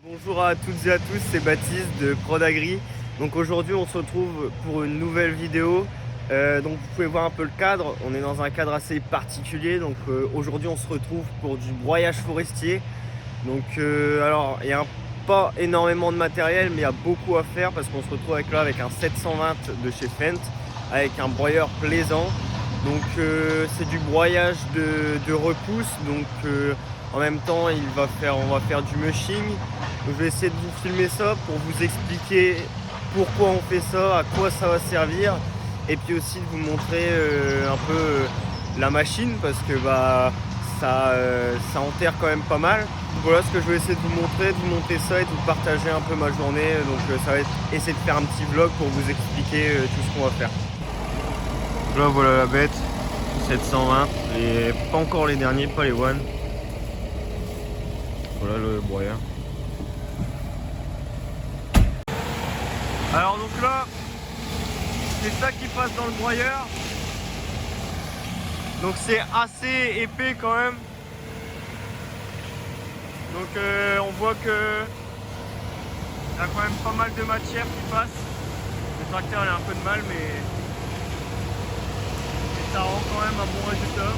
Bonjour à toutes et à tous, c'est Baptiste de Prodagri. Donc aujourd'hui on se retrouve pour une nouvelle vidéo. Donc vous pouvez voir un peu le cadre, on est dans un cadre assez particulier. Donc aujourd'hui on se retrouve pour du broyage forestier. Donc alors il n'y a pas énormément de matériel mais il y a beaucoup à faire parce qu'on se retrouve avec un 720 de chez Fendt avec un broyeur plaisant. Donc c'est du broyage de repousse. Donc en même temps on va faire du mushing. Donc, je vais essayer de vous filmer ça pour vous expliquer pourquoi on fait ça, à quoi ça va servir, et puis aussi de vous montrer un peu la machine parce que ça enterre quand même pas mal. Voilà ce que je vais essayer de vous montrer, de vous monter ça et de vous partager un peu ma journée. Donc ça va être essayer de faire un petit vlog pour vous expliquer tout ce qu'on va faire. Là voilà la bête, 720, et pas encore les derniers, pas les one. Voilà le broyeur. Alors donc là, c'est ça qui passe dans le broyeur. Donc c'est assez épais quand même. Donc on voit que il y a quand même pas mal de matière qui passe. Le tracteur il a un peu de mal mais ça rend quand même un bon résultat.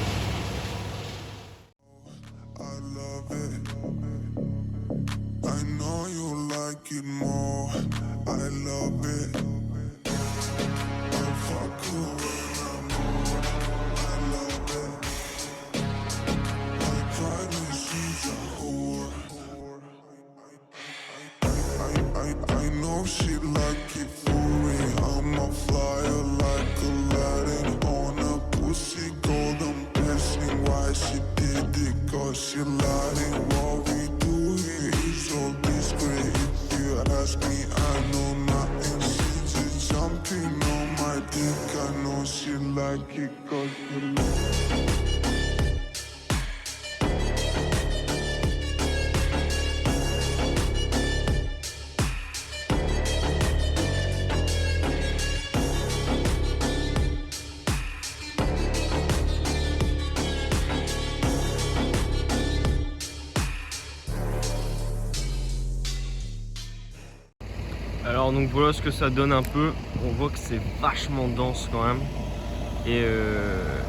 She like it for me. I'm a flyer like Aladdin on a pussy golden blessing. Why she did it? Cause she lying. What we do here is so discreet. If you ask me, I know nothing. She's just jumping on my dick. I know she like it cause she like it. Alors donc voilà ce que ça donne un peu, on voit que c'est vachement dense quand même et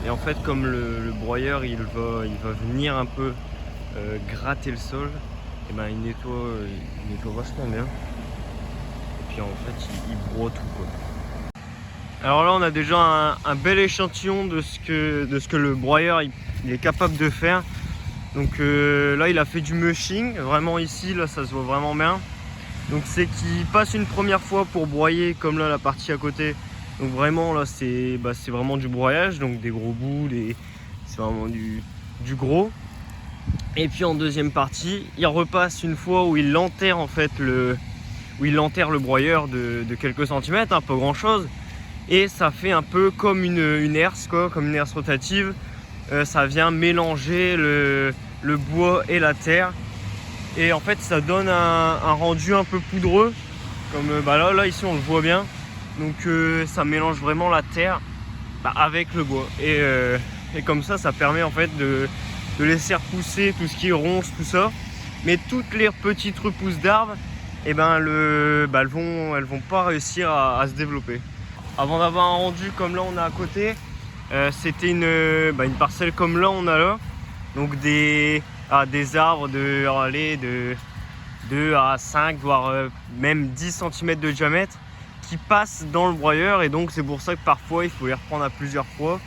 en fait comme le broyeur il va venir un peu gratter le sol, et ben il nettoie vachement bien et puis en fait il broie tout quoi. Alors là on a déjà un bel échantillon de ce que le broyeur il est capable de faire. Donc là il a fait du mushing, vraiment ici là ça se voit vraiment bien. Donc c'est qu'il passe une première fois pour broyer comme là la partie à côté. Donc vraiment là c'est vraiment du broyage, donc des gros bouts, c'est vraiment du gros. Et puis en deuxième partie, il repasse une fois où il enterre en fait le broyeur de quelques centimètres, hein, pas grand chose. Et ça fait un peu comme une herse quoi, comme une herse rotative. Ça vient mélanger le bois et la terre. Et en fait ça donne un rendu un peu poudreux comme là ici on le voit bien. Donc ça mélange vraiment la terre avec le bois et comme ça permet en fait de laisser repousser tout ce qui est ronce, tout ça. Mais toutes les petites repousses d'arbres et elles vont pas réussir à se développer. Avant d'avoir un rendu comme là on a à côté, c'était une parcelle comme là on a là. Donc des arbres de 2 à 5 voire même 10 cm de diamètre qui passent dans le broyeur, et donc c'est pour ça que parfois il faut les reprendre à plusieurs fois.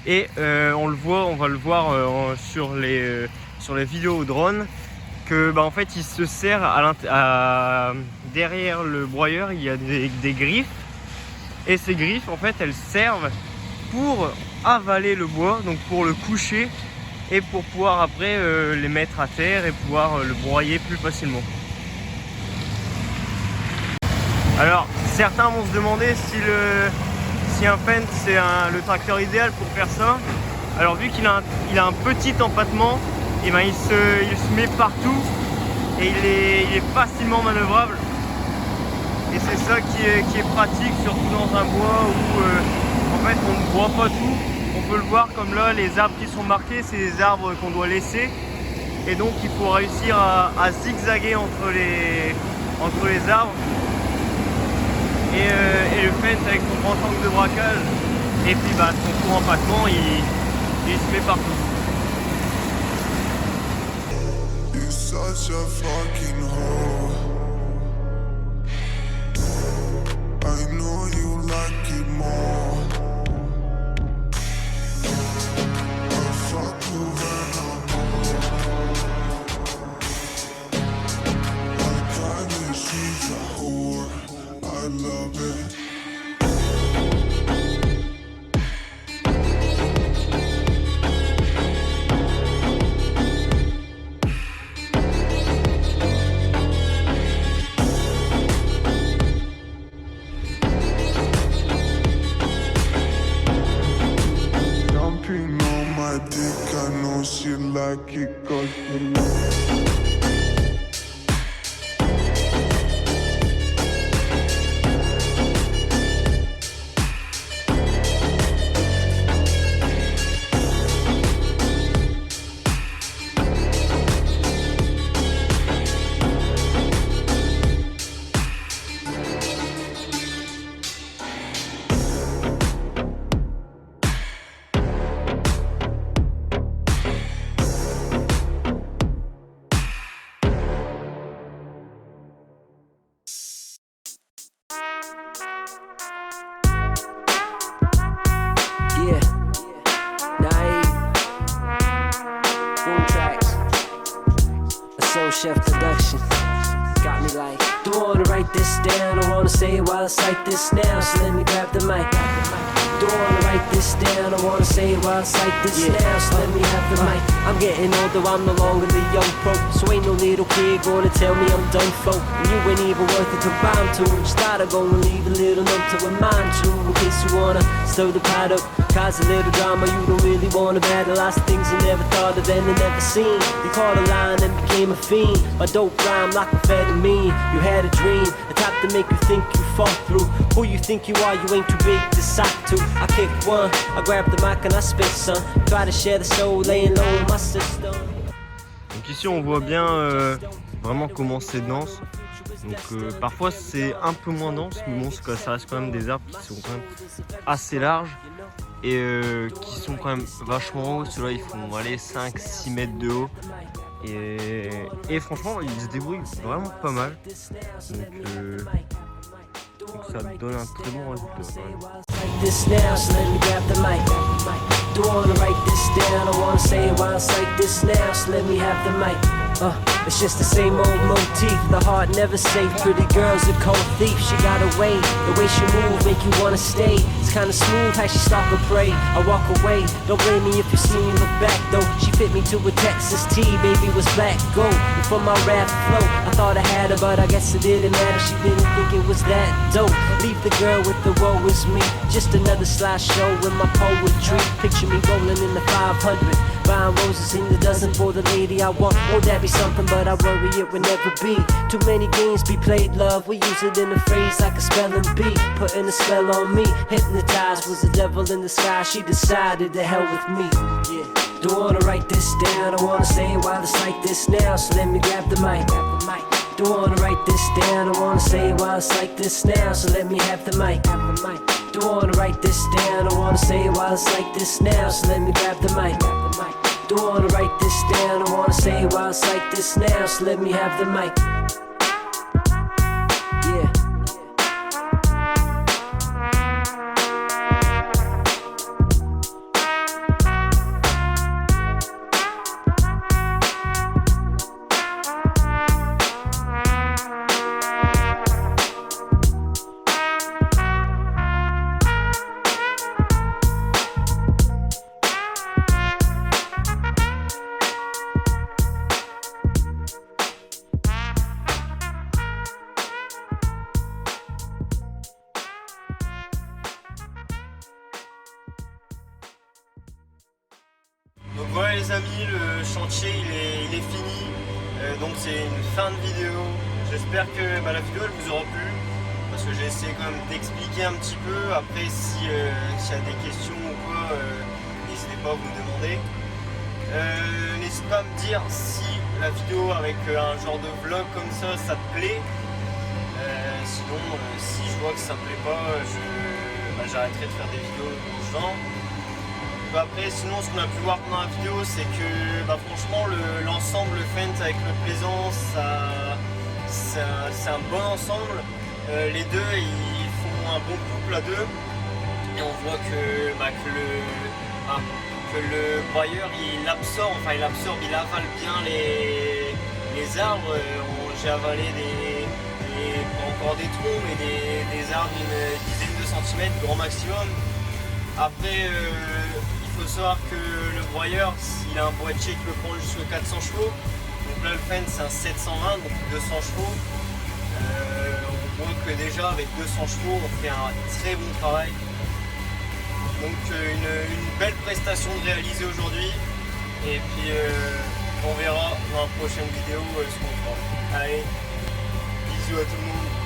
Et on va le voir sur les vidéos au drone que en fait il se sert derrière le broyeur, il y a des griffes, et ces griffes en fait elles servent pour avaler le bois, donc pour le coucher et pour pouvoir après les mettre à terre et pouvoir le broyer plus facilement. Alors certains vont se demander si un Fendt c'est le tracteur idéal pour faire ça. Alors vu qu'il a un petit empattement, et il se met partout et il est facilement manœuvrable. Et c'est ça qui est pratique, surtout dans un bois où en fait on ne broie pas tout. On peut le voir comme là, les arbres qui sont marqués, c'est les arbres qu'on doit laisser. Et donc il faut réussir à zigzaguer entre les arbres. Et le fence avec son grand angle de braquage. Et puis bah, son courant empattement il se met partout. You're such a fucking hoe. I know you like it more. I fuck you when I'm bored. My private, she's a whore. I love it. Jumping on my dick, I know she like it 'cause she loves it. Yeah, Naive, Boom Tracks, a Soul Chef production. Got me like, don't wanna write this down, I wanna say it while I cite this now, so let me grab the mic. Don't wanna write this down, I wanna say it while I cite this now, so let me have the mic. I'm getting older, I'm no longer the young pro, so ain't no little kid gonna tell me I'm done for. And you ain't even worth it to rhyme to, just gotta go and leave a little note to remind you, in case you wanna stir the pot up, cause a little drama you don't really wanna battle. Lots of things you never thought of and never seen. You caught a line and became a fiend, a dope rhyme like amphetamine. You had a dream, the type to make you think you fall through. Who you think you are, you ain't too big to sock to. I kick one, I grab the mic and I spit son. Try to share the soul, laying low in my system. Donc ici on voit bien vraiment comment c'est dense. Donc parfois c'est un peu moins dense, mais bon ça reste quand même des arbres qui sont quand même assez larges et qui sont quand même vachement hauts. Ceux-là ils font aller 5-6 mètres de haut et franchement ils se débrouillent vraiment pas mal. Donc ça donne un très bon résultat quand même. Don't wanna write this down, I wanna say it while I cite this now, so let me have the mic. It's just the same old motif, the heart never safe. Pretty girl's a cold thief, she got away. The way she move make you wanna stay. It's kinda smooth how she stalk her prey. I walk away, don't blame me if you see me look back though. She fit me to a Texas T, baby was black gold. And from my rap flow, I thought I had her, but I guess it didn't matter. She didn't think it was that dope. Leave the girl with the woe is me, just another slideshow with my poetry. Picture me rolling in the 500, buying roses in the dozen for the lady I want. Won't that be something? But I worry it will never be. Too many games be played, love. We use it in a phrase like a spelling bee. Putting a spell on me. Hypnotized was the devil in the sky. She decided to hell with me. Yeah. Don't wanna write this down. I wanna say it while it's like this now. So let me grab the mic. Don't wanna write this down. I wanna say it while it's like this now. So let me have the mic. Don't wanna write this down. I wanna say it while it's like this now. So let me grab the mic. Don't wanna write this down, I wanna say it while it's like this now, so let me have the mic. Yeah. Donc voilà les amis, le chantier il est fini, donc c'est une fin de vidéo. J'espère que la vidéo elle vous aura plu, parce que j'ai essayé quand même d'expliquer un petit peu. Après s'il y a des questions ou quoi, n'hésitez pas à vous me demander. N'hésite pas à me dire si la vidéo avec un genre de vlog comme ça te plaît. Sinon, si je vois que ça me plaît pas, j'arrêterai de faire des vidéos aux gens. Après, sinon, ce qu'on a pu voir pendant la vidéo, c'est que franchement, l'ensemble Fendt avec le Plaisance, c'est un bon ensemble. Les deux, ils font un bon couple à deux. Et on voit que le broyeur, il absorbe, il avale bien les arbres. J'ai avalé pas encore des troncs, mais des arbres d'une dizaine de centimètres, grand maximum. Après, il faut savoir que le broyeur, s'il a un boîtier qui peut prendre jusqu'à 400 chevaux, donc là le Fendt c'est un 720, donc 200 chevaux. On voit que déjà avec 200 chevaux, on fait un très bon travail. Donc une belle prestation de réaliser aujourd'hui. Et puis on verra dans la prochaine vidéo ce qu'on fera. Allez, bisous à tout le monde.